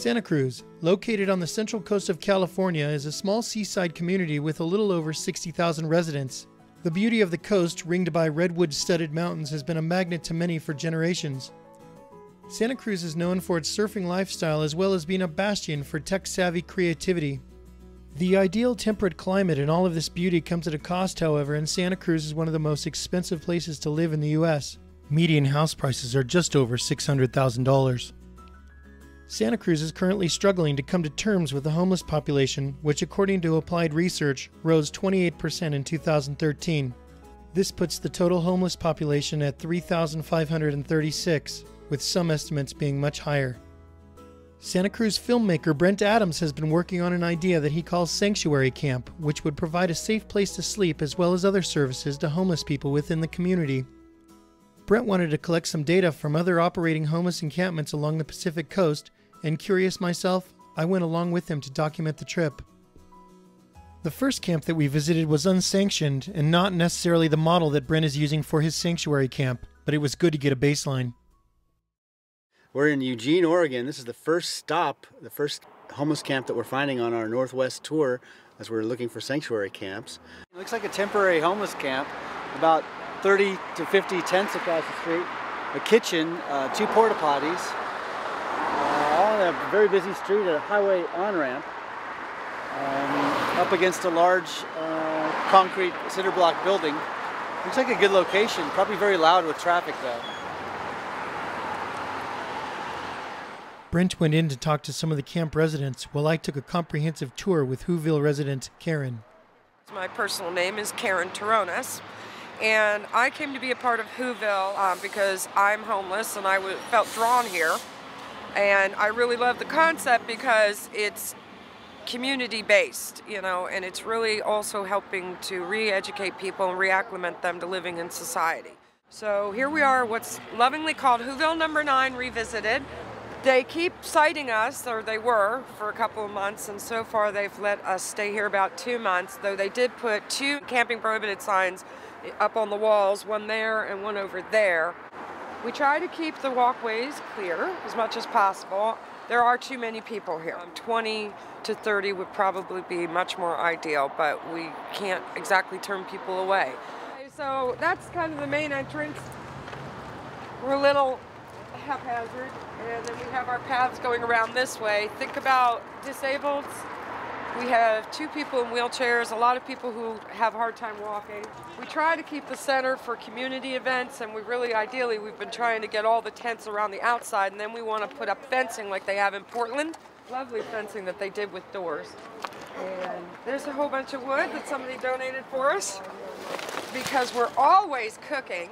Santa Cruz, located on the central coast of California, is a small seaside community with a little over 60,000 residents. The beauty of the coast, ringed by redwood-studded mountains, has been a magnet to many for generations. Santa Cruz is known for its surfing lifestyle as well as being a bastion for tech-savvy creativity. The ideal temperate climate and all of this beauty comes at a cost, however, and Santa Cruz is one of the most expensive places to live in the U.S. Median house prices are just over $600,000. Santa Cruz is currently struggling to come to terms with the homeless population, which according to applied research rose 28% in 2013. This puts the total homeless population at 3,536, with some estimates being much higher. Santa Cruz filmmaker Brent has been working on an idea that he calls Sanctuary Camp, which would provide a safe place to sleep as well as other services to homeless people within the community. Brent wanted to collect some data from other operating homeless encampments along the Pacific coast, and curious myself, I went along with him to document the trip. The first camp that we visited was unsanctioned and not necessarily the model that Brent is using for his sanctuary camp, but it was good to get a baseline. We're in Eugene, Oregon. This is the first stop, the first homeless camp that we're finding on our Northwest tour as we're looking for sanctuary camps. It looks like a temporary homeless camp, about 30 to 50 tents across the street, a kitchen, 2 porta potties, all on a very busy street, a highway on-ramp, up against a large concrete cinder block building. Looks like a good location, probably very loud with traffic though. Brent went in to talk to some of the camp residents while I took a comprehensive tour with Whoville resident Karen. My personal name is Karen Taronas. And I came to be a part of Whoville because I'm homeless and I felt drawn here. And I really love the concept because it's community-based, you know, and it's really also helping to re-educate people and reacclimate them to living in society. So here we are, what's lovingly called Whoville Number 9 Revisited. They keep citing us, or they were, for a couple of months, and so far they've let us stay here about 2 months, though they did put 2 camping prohibited signs up on the walls, one there and one over there. We try to keep the walkways clear as much as possible. There are too many people here. 20 to 30 would probably be much more ideal, but we can't exactly turn people away. So that's kind of the main entrance. We're a little haphazard, and then we have our paths going around this way. Think about disabled. We have 2 people in wheelchairs, a lot of people who have a hard time walking. We try to keep the center for community events, and ideally, we've been trying to get all the tents around the outside, and then we want to put up fencing like they have in Portland. Lovely fencing that they did with doors. And there's a whole bunch of wood that somebody donated for us because we're always cooking.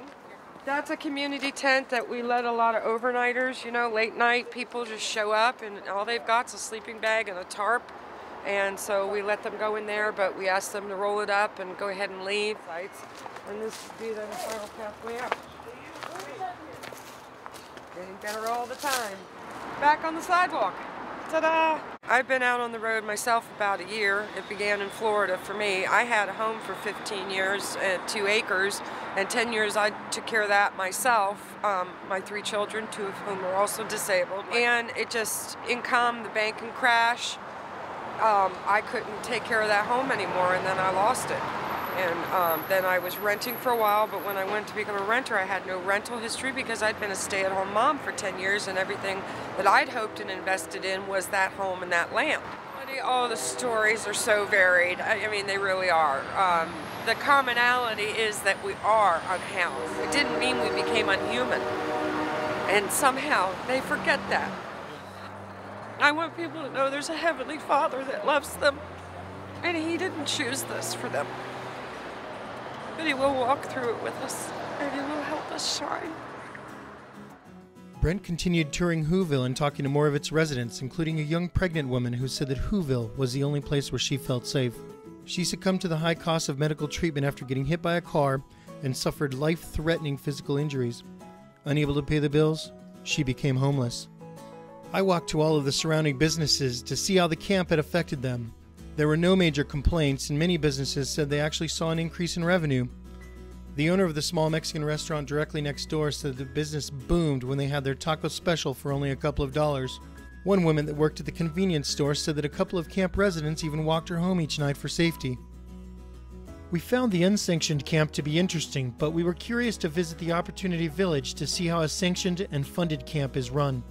That's a community tent that we let a lot of overnighters, you know, late night people just show up and all they've got is a sleeping bag and a tarp. And so we let them go in there, but we ask them to roll it up and go ahead and leave. And this would be the final pathway up. Getting better all the time. Back on the sidewalk. Ta-da! I've been out on the road myself about a year. It began in Florida for me. I had a home for 15 years at 2 acres, and 10 years I took care of that myself. My 3 children, 2 of whom are also disabled. And it just, income, the banking crash, I couldn't take care of that home anymore, and then I lost it. And then I was renting for a while, but when I went to become a renter, I had no rental history because I'd been a stay-at-home mom for 10 years, and everything that I'd hoped and invested in was that home and that land. All the stories are so varied. I mean, they really are. The commonality is that we are unhoused. It didn't mean we became unhuman. And somehow they forget that. I want people to know there's a Heavenly Father that loves them, and He didn't choose this for them. But He will walk through it with us, and He will help us shine. Brent continued touring Whoville and talking to more of its residents, including a young pregnant woman who said that Whoville was the only place where she felt safe. She succumbed to the high cost of medical treatment after getting hit by a car and suffered life-threatening physical injuries. Unable to pay the bills, she became homeless. I walked to all of the surrounding businesses to see how the camp had affected them. There were no major complaints, and many businesses said they actually saw an increase in revenue. The owner of the small Mexican restaurant directly next door said the business boomed when they had their taco special for only a couple of dollars. One woman that worked at the convenience store said that a couple of camp residents even walked her home each night for safety. We found the unsanctioned camp to be interesting, but we were curious to visit the Opportunity Village to see how a sanctioned and funded camp is run.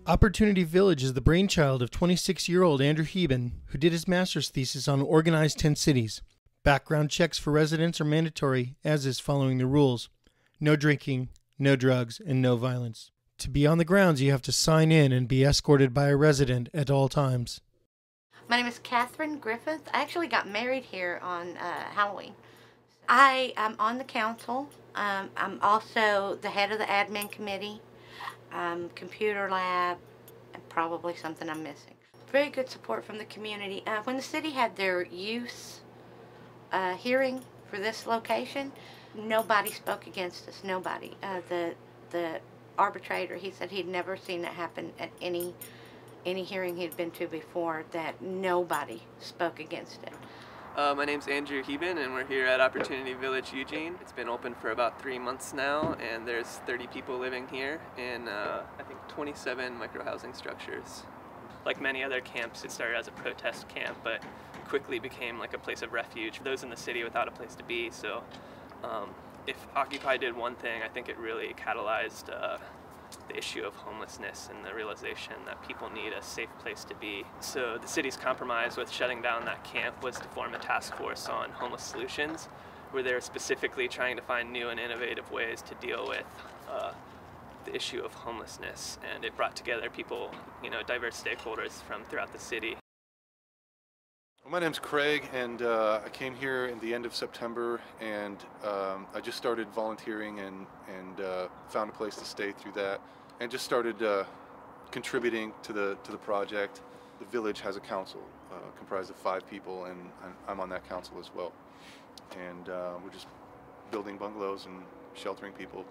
Opportunity Village is the brainchild of 26-year-old Andrew Heben, who did his master's thesis on organized tent cities. Background checks for residents are mandatory, as is following the rules. No drinking, no drugs, and no violence. To be on the grounds, you have to sign in and be escorted by a resident at all times. My name is Catherine Griffith. I actually got married here on Halloween. I am on the council. I'm also the head of the admin committee, computer lab, and probably something I'm missing. Very good support from the community. When the city had their use hearing for this location, nobody spoke against us. Nobody. The arbitrator, he said he'd never seen it happen at any hearing he'd been to before, that nobody spoke against it. My name's Andrew Heben, and we're here at Opportunity Village, Eugene. It's been open for about 3 months now, and there's 30 people living here in, I think, 27 micro-housing structures. Like many other camps, it started as a protest camp, but quickly became like a place of refuge for those in the city without a place to be. So if Occupy did one thing, I think it really catalyzed the issue of homelessness and the realization that people need a safe place to be. So the city's compromise with shutting down that camp was to form a task force on homeless solutions, where they're specifically trying to find new and innovative ways to deal with the issue of homelessness. And it brought together people, diverse stakeholders from throughout the city. My name's Craig, and I came here in the end of September, and I just started volunteering and found a place to stay through that, and just started contributing to the project. The village has a council comprised of 5 people, and I'm on that council as well. And we're just building bungalows and sheltering people.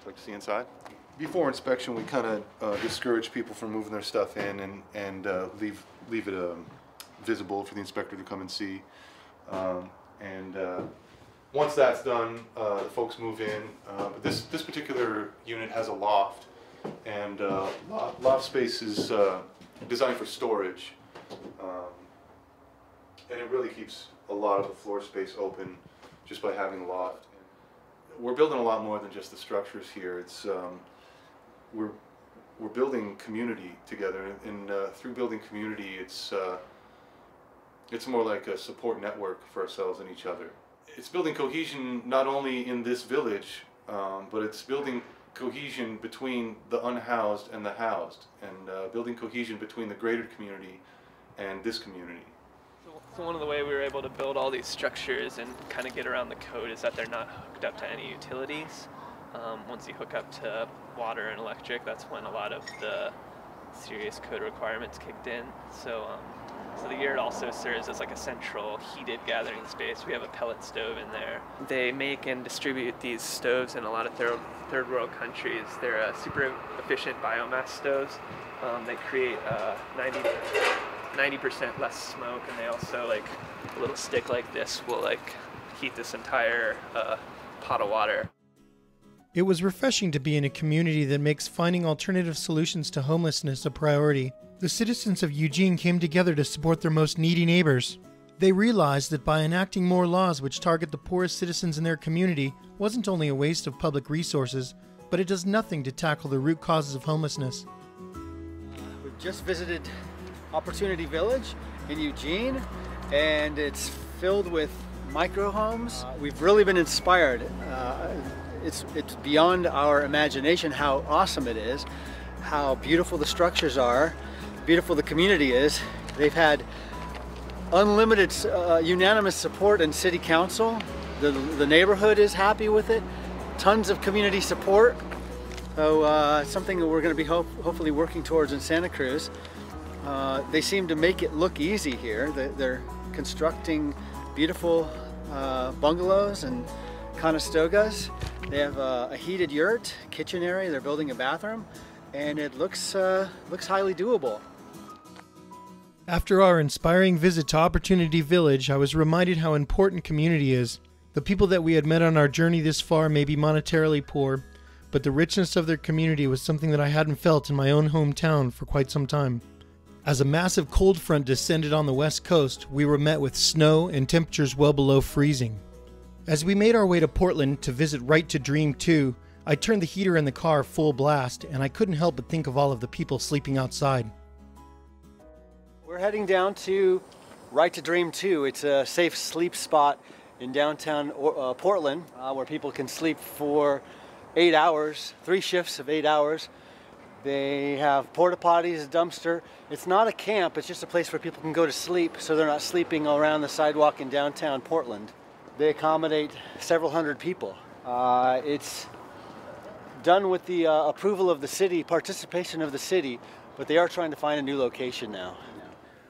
Like to see inside? Before inspection, we kind of discourage people from moving their stuff in and leave it visible for the inspector to come and see. Once that's done, the folks move in. This particular unit has a loft, and loft space is designed for storage, and it really keeps a lot of the floor space open just by having a loft. We're building a lot more than just the structures here. It's we're building community together, and through building community, it's more like a support network for ourselves and each other. It's building cohesion not only in this village, but it's building cohesion between the unhoused and the housed, and building cohesion between the greater community and this community. So one of the ways we were able to build all these structures and kind of get around the code is that they're not hooked up to any utilities. Once you hook up to water and electric, that's when a lot of the serious code requirements kicked in. So the yurt also serves as like a central heated gathering space. We have a pellet stove in there. They make and distribute these stoves in a lot of third world countries. They're super efficient biomass stoves. They create 90% less smoke, and they also, like, a little stick like this will like heat this entire pot of water. It was refreshing to be in a community that makes finding alternative solutions to homelessness a priority. The citizens of Eugene came together to support their most needy neighbors. They realized that by enacting more laws which target the poorest citizens in their community wasn't only a waste of public resources, but it does nothing to tackle the root causes of homelessness. We've just visited Opportunity Village in Eugene, and it's filled with micro homes. We've really been inspired. It's beyond our imagination how awesome it is, how beautiful the structures are, beautiful the community is. They've had unlimited unanimous support in City Council. The neighborhood is happy with it. Tons of community support. So something that we're going to be hopefully working towards in Santa Cruz. They seem to make it look easy here. They're constructing beautiful bungalows and conestogas. They have a heated yurt, kitchen area. They're building a bathroom, and it looks highly doable. After our inspiring visit to Opportunity Village, I was reminded how important community is. The people that we had met on our journey this far may be monetarily poor, but the richness of their community was something that I hadn't felt in my own hometown for quite some time. As a massive cold front descended on the west coast, we were met with snow and temperatures well below freezing. As we made our way to Portland to visit Right to Dream 2, I turned the heater in the car full blast, and I couldn't help but think of all of the people sleeping outside. We're heading down to Right to Dream 2. It's a safe sleep spot in downtown Portland where people can sleep for 8 hours, 3 shifts of 8 hours. They have porta potties, a dumpster. It's not a camp, it's just a place where people can go to sleep so they're not sleeping around the sidewalk in downtown Portland. They accommodate several hundred people. It's done with the approval of the city, participation of the city, but they are trying to find a new location now.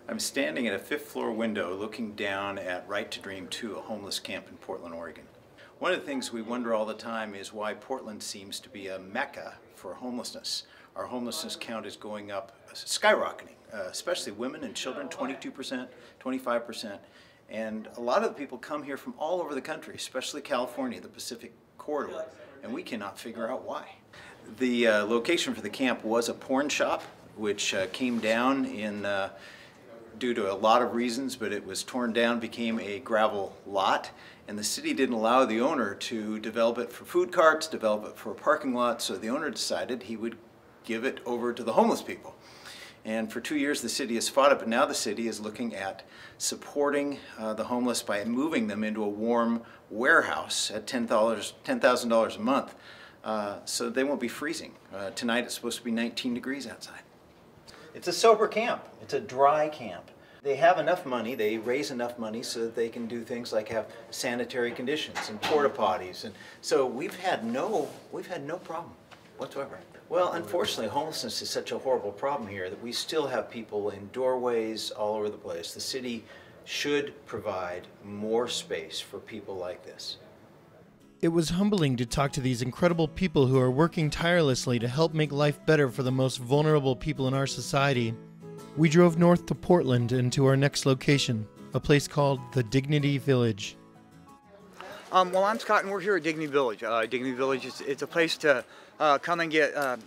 I'm standing at a 5th floor window looking down at Right to Dream 2, a homeless camp in Portland, Oregon. One of the things we wonder all the time is why Portland seems to be a mecca for homelessness. Our homelessness count is going up, skyrocketing, especially women and children, 22%, 25%. And a lot of the people come here from all over the country, especially California, the Pacific corridor, and we cannot figure out why. The location for the camp was a porn shop, which came down in due to a lot of reasons, but it was torn down, became a gravel lot, and the city didn't allow the owner to develop it for food carts, develop it for a parking lot, so the owner decided he would give it over to the homeless people. And for 2 years the city has fought it, but now the city is looking at supporting the homeless by moving them into a warm warehouse at $10,000 a month, so they won't be freezing. Tonight it's supposed to be 19 degrees outside. It's a sober camp. It's a dry camp. They have enough money, they raise enough money so that they can do things like have sanitary conditions and porta potties, and so we've had no problem whatsoever. Well, unfortunately, homelessness is such a horrible problem here that we still have people in doorways all over the place. The city should provide more space for people like this. It was humbling to talk to these incredible people who are working tirelessly to help make life better for the most vulnerable people in our society. We drove north to Portland and to our next location, a place called the Dignity Village. Well, I'm Scott, and we're here at Dignity Village. Dignity Village it's a place to come and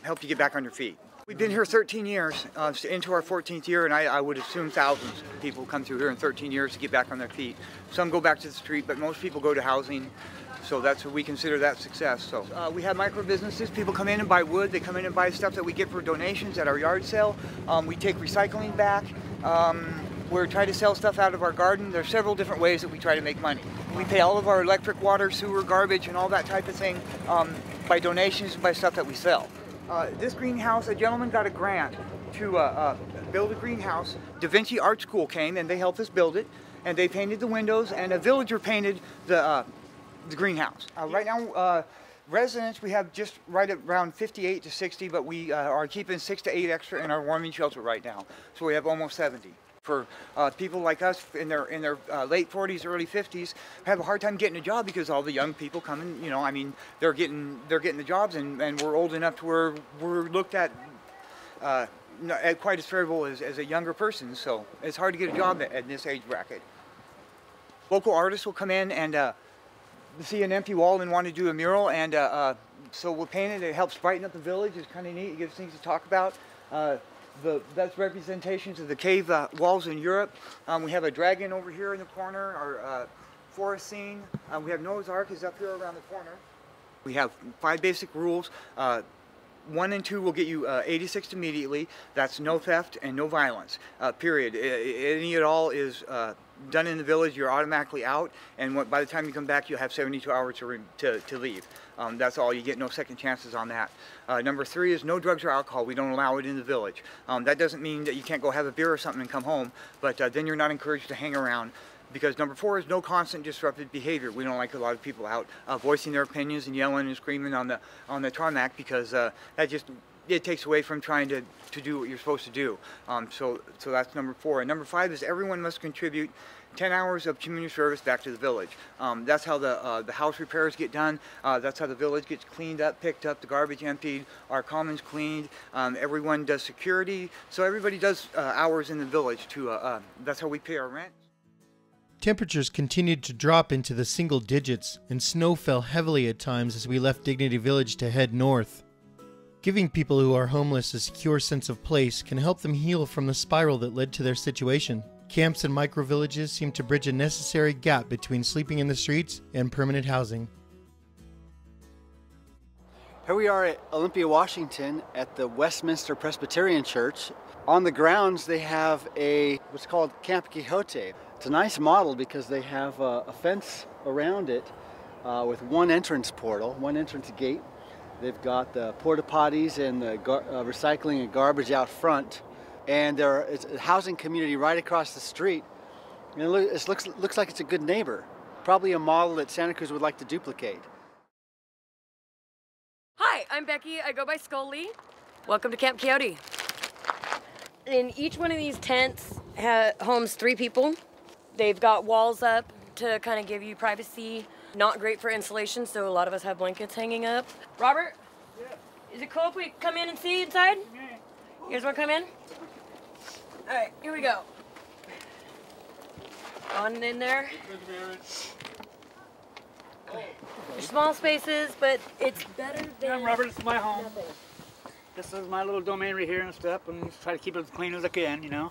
help you get back on your feet. We've been here 13 years, into our 14th year, and I would assume thousands of people come through here in 13 years to get back on their feet. Some go back to the street, but most people go to housing, so that's what we consider that success. So we have micro businesses. People come in and buy wood. They come in and buy stuff that we get for donations at our yard sale. We take recycling back. We're trying to sell stuff out of our garden. There's several different ways that we try to make money. We pay all of our electric, water, sewer, garbage, and all that type of thing by donations and by stuff that we sell. This greenhouse, a gentleman got a grant to build a greenhouse. Da Vinci Art School came and they helped us build it, and they painted the windows, and a villager painted the greenhouse. Right now, residents, we have just right around 58 to 60, but we are keeping 6 to 8 extra in our warming shelter right now, so we have almost 70. For people like us in their late 40s, early 50s, have a hard time getting a job because all the young people coming, you know, I mean, they're getting the jobs, and we're old enough to where we're looked at quite as favorable as a younger person, so it's hard to get a job at this age bracket. Local artists will come in and see an empty wall and want to do a mural, and so we'll paint it. It helps brighten up the village. It's kind of neat. It gives things to talk about. That's representations of the cave walls in Europe. We have a dragon over here in the corner, our forest scene. We have Noah's Ark is up here around the corner. We have 5 basic rules. 1 and 2 will get you 86 immediately. That's no theft and no violence, period. Any at all is done in the village, you're automatically out, and by the time you come back, you'll have 72 hours to leave. That's all. You get no second chances on that. Number 3 is no drugs or alcohol. We don't allow it in the village. That doesn't mean that you can't go have a beer or something and come home, but then you're not encouraged to hang around. Because number 4 is no constant disruptive behavior. We don't like a lot of people out voicing their opinions and yelling and screaming on the tarmac, because it takes away from trying to do what you're supposed to do. So that's number 4. And number 5 is everyone must contribute 10 hours of community service back to the village. That's how the house repairs get done. That's how the village gets cleaned up, picked up, the garbage emptied, our commons cleaned. Everyone does security. So everybody does hours in the village. That's how we pay our rent. Temperatures continued to drop into the single digits, and snow fell heavily at times as we left Dignity Village to head north. Giving people who are homeless a secure sense of place can help them heal from the spiral that led to their situation. Camps and microvillages seem to bridge a necessary gap between sleeping in the streets and permanent housing. Here we are at Olympia, Washington at the Westminster Presbyterian Church. On the grounds they have what's called Camp Quixote. It's a nice model because they have a fence around it with one entrance portal, one entrance gate. They've got the porta potties and the recycling and garbage out front. And it's a housing community right across the street. And it looks like it's a good neighbor. Probably a model that Santa Cruz would like to duplicate. Hi, I'm Becky. I go by Scully. Welcome to Camp Quixote. In each one of these tents homes 3 people. They've got walls up to kind of give you privacy. Not great for insulation, so a lot of us have blankets hanging up. Robert? Yeah. Is it cool if we come in and see inside? Yeah. You guys want to come in? All right, here we go. On in there. They're small spaces, but it's better than... I'm Robert, this is my home. Nothing. This is my little domain right here and stuff, and just try to keep it as clean as I can, you know.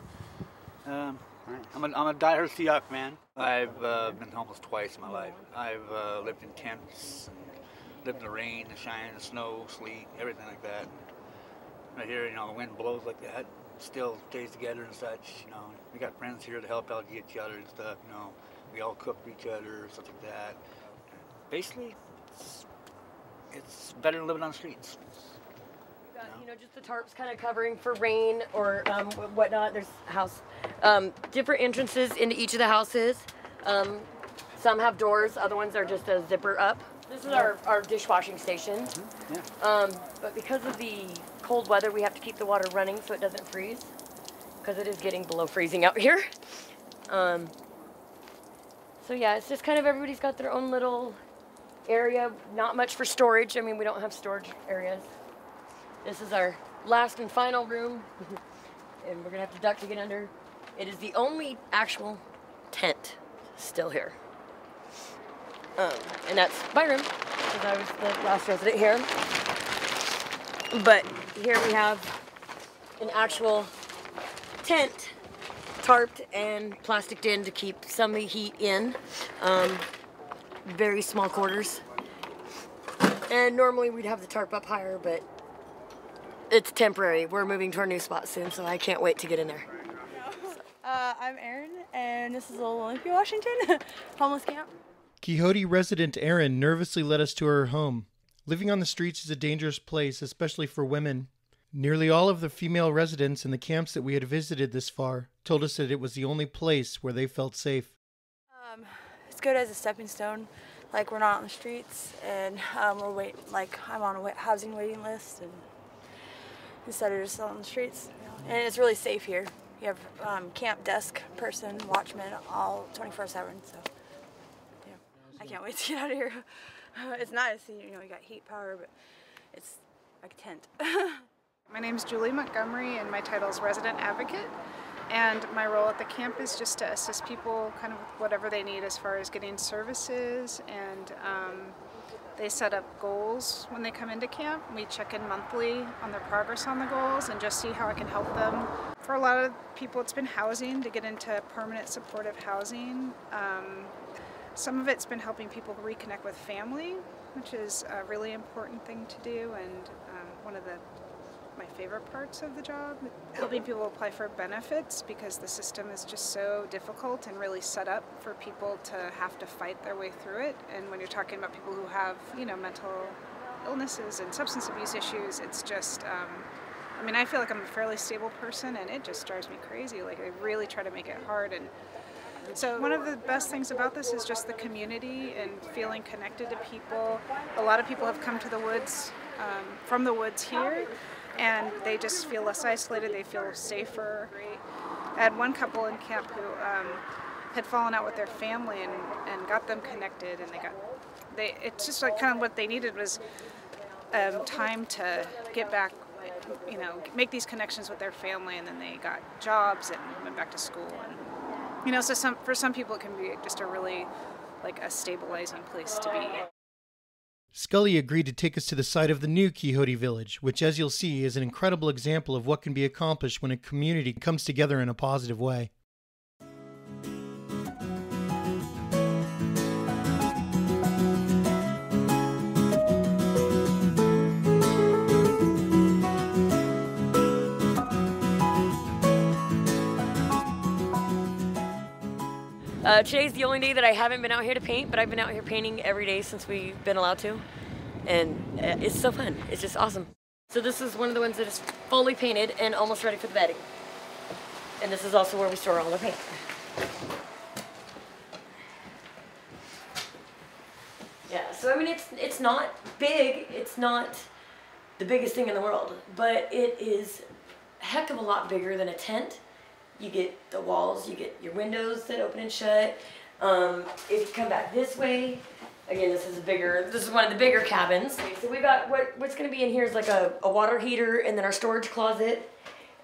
I'm a diehard Seahawk fan. I've been homeless twice in my life. I've lived in tents, and lived in the rain, the shine, the snow, sleet, everything like that. Right here, you know, the wind blows like that, still stays together and such, you know. We got friends here to help out each other and stuff, you know. We all cook for each other, stuff like that. Basically, it's better than living on the streets. You know, just the tarps kind of covering for rain or whatnot. There's different entrances into each of the houses. Some have doors, other ones are just a zipper up. This is our dishwashing station. Mm-hmm. Yeah. But because of the cold weather, we have to keep the water running so it doesn't freeze, because it is getting below freezing out here. So yeah, it's just kind of everybody's got their own little area. Not much for storage. I mean, we don't have storage areas. This is our last and final room, and we're gonna have to duck to get under. It is the only actual tent still here. And that's my room, because I was the last resident here. But here we have an actual tent, tarped and plasticed in to keep some of the heat in. Very small quarters. And normally we'd have the tarp up higher, but it's temporary. We're moving to our new spot soon, so I can't wait to get in there. I'm Erin, and this is Olympia, Washington, homeless camp. Quixote resident Erin nervously led us to her home. Living on the streets is a dangerous place, especially for women. Nearly all of the female residents in the camps that we had visited this far told us that it was the only place where they felt safe. It's good as a stepping stone. Like, we're not on the streets, and I'm on a housing waiting list, and instead of just on the streets. And it's really safe here. You have camp desk person, watchman, all 24/7. So yeah, I can't wait to get out of here. It's nice, you know, you got heat power, but it's like a tent. My name is Julie Montgomery, and my title is resident advocate. And my role at the camp is just to assist people kind of with whatever they need as far as getting services, and they set up goals when they come into camp. We check in monthly on their progress on the goals and just see how I can help them. For a lot of people, it's been housing, to get into permanent supportive housing. Some of it's been helping people reconnect with family, which is a really important thing to do, and one of my favorite parts of the job. Helping people apply for benefits, because the system is just so difficult and really set up for people to have to fight their way through it. And when you're talking about people who have, you know, mental illnesses and substance abuse issues, it's just, I mean, I feel like I'm a fairly stable person, and it just drives me crazy. Like, they really try to make it hard. And so one of the best things about this is just the community and feeling connected to people. A lot of people have come to the woods, from the woods here, and they just feel less isolated, they feel safer. I had one couple in camp who had fallen out with their family and got them connected, and it's just like kind of what they needed was time to get back, you know, make these connections with their family, and then they got jobs and went back to school. And You know, so for some people it can be just a really, like, a stabilizing place to be. Scully agreed to take us to the site of the new Quixote Village, which, as you'll see, is an incredible example of what can be accomplished when a community comes together in a positive way. Today's the only day that I haven't been out here to paint, but I've been out here painting every day since we've been allowed to. And it's so fun. It's just awesome. So this is one of the ones that is fully painted and almost ready for the bedding. And this is also where we store all the paint. Yeah, so I mean, it's not big. It's not the biggest thing in the world, but it is a heck of a lot bigger than a tent. You get the walls, you get your windows that open and shut. If you come back this way, again, this is one of the bigger cabins. So we got, what's gonna be in here is like a water heater and then our storage closet.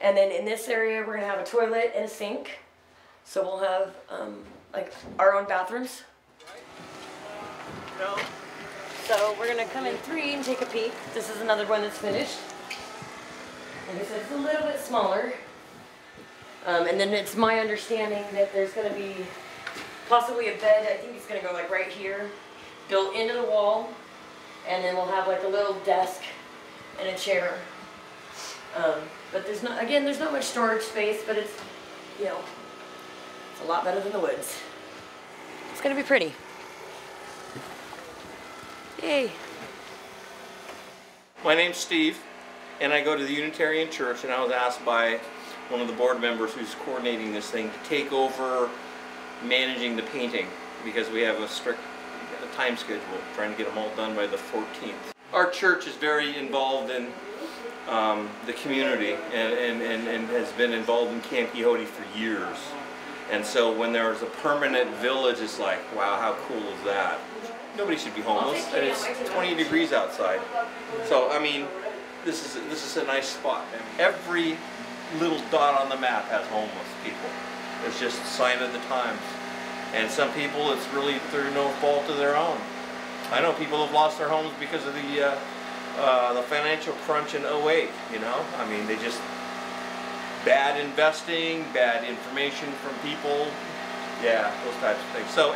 And then in this area, we're gonna have a toilet and a sink. So we'll have like our own bathrooms. So we're gonna come in 3 and take a peek. This is another one that's finished. Like I said, it's a little bit smaller. And then it's my understanding that there's going to be possibly a bed, I think it's going to go like right here, built into the wall, and then we'll have like a little desk and a chair. But there's not much storage space, but it's, you know, it's a lot better than the woods. It's going to be pretty. Yay. My name's Steve, and I go to the Unitarian Church, and I was asked by one of the board members who's coordinating this thing to take over managing the painting because we have a strict time schedule, trying to get them all done by the 14th. Our church is very involved in the community and has been involved in Camp Quixote for years. And so when there's a permanent village, it's like, wow, how cool is that? Nobody should be homeless, and it's 20 degrees outside. So, I mean, this is a nice spot. Every little dot on the map has homeless people. It's just a sign of the times. And some people, it's really through no fault of their own. I know people have lost their homes because of the financial crunch in '08, you know? I mean, they just, bad investing, bad information from people, yeah, those types of things. So,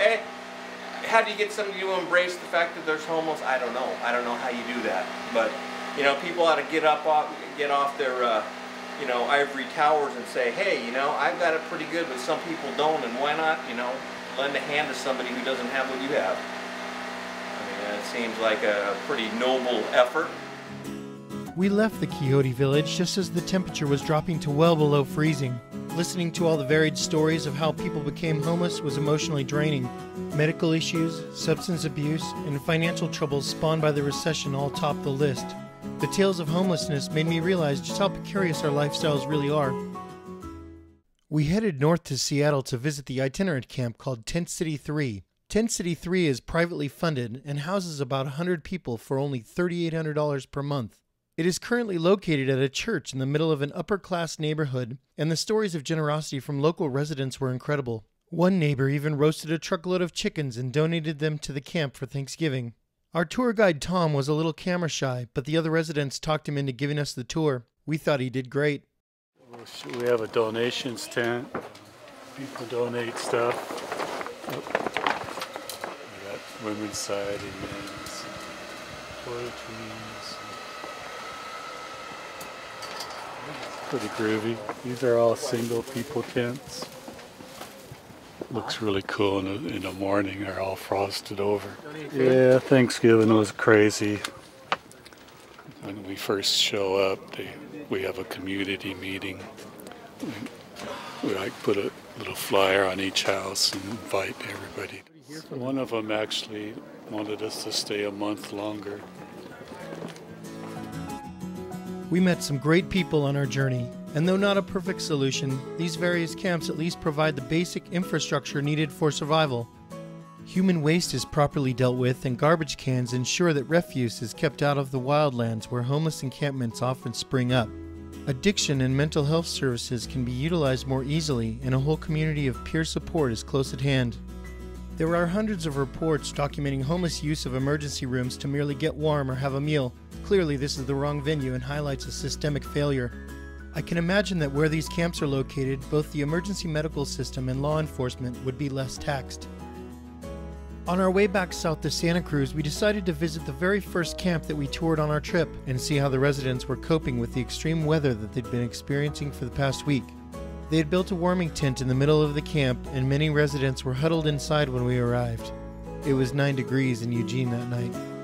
how do you get somebody to embrace the fact that there's homeless? I don't know. I don't know how you do that. But, you know, people ought to get off their you know, ivory towers and say, hey, you know, I've got it pretty good, but some people don't, and why not, you know, lend a hand to somebody who doesn't have what you have? I mean, it seems like a pretty noble effort. We left the Quixote Village just as the temperature was dropping to well below freezing. Listening to all the varied stories of how people became homeless was emotionally draining. Medical issues, substance abuse, and financial troubles spawned by the recession all topped the list. The tales of homelessness made me realize just how precarious our lifestyles really are. We headed north to Seattle to visit the itinerant camp called Tent City 3. Tent City 3 is privately funded and houses about 100 people for only $3,800 per month. It is currently located at a church in the middle of an upper-class neighborhood, and the stories of generosity from local residents were incredible. One neighbor even roasted a truckload of chickens and donated them to the camp for Thanksgiving. Our tour guide Tom was a little camera shy, but the other residents talked him into giving us the tour. We thought he did great. We have a donations tent. People donate stuff. We got women's side and men's. Toiletries. Pretty groovy. These are all single people tents. Looks really cool in the morning. They're all frosted over. Yeah, Thanksgiving was crazy. When we first show up, we have a community meeting. We like put a little flyer on each house and invite everybody. One of them actually wanted us to stay a month longer. We met some great people on our journey, and though not a perfect solution, these various camps at least provide the basic infrastructure needed for survival. Human waste is properly dealt with, and garbage cans ensure that refuse is kept out of the wildlands where homeless encampments often spring up. Addiction and mental health services can be utilized more easily, and a whole community of peer support is close at hand. There are hundreds of reports documenting homeless use of emergency rooms to merely get warm or have a meal. Clearly, this is the wrong venue and highlights a systemic failure. I can imagine that where these camps are located, both the emergency medical system and law enforcement would be less taxed. On our way back south to Santa Cruz, we decided to visit the very first camp that we toured on our trip and see how the residents were coping with the extreme weather that they'd been experiencing for the past week. They had built a warming tent in the middle of the camp, and many residents were huddled inside when we arrived. It was 9 degrees in Eugene that night.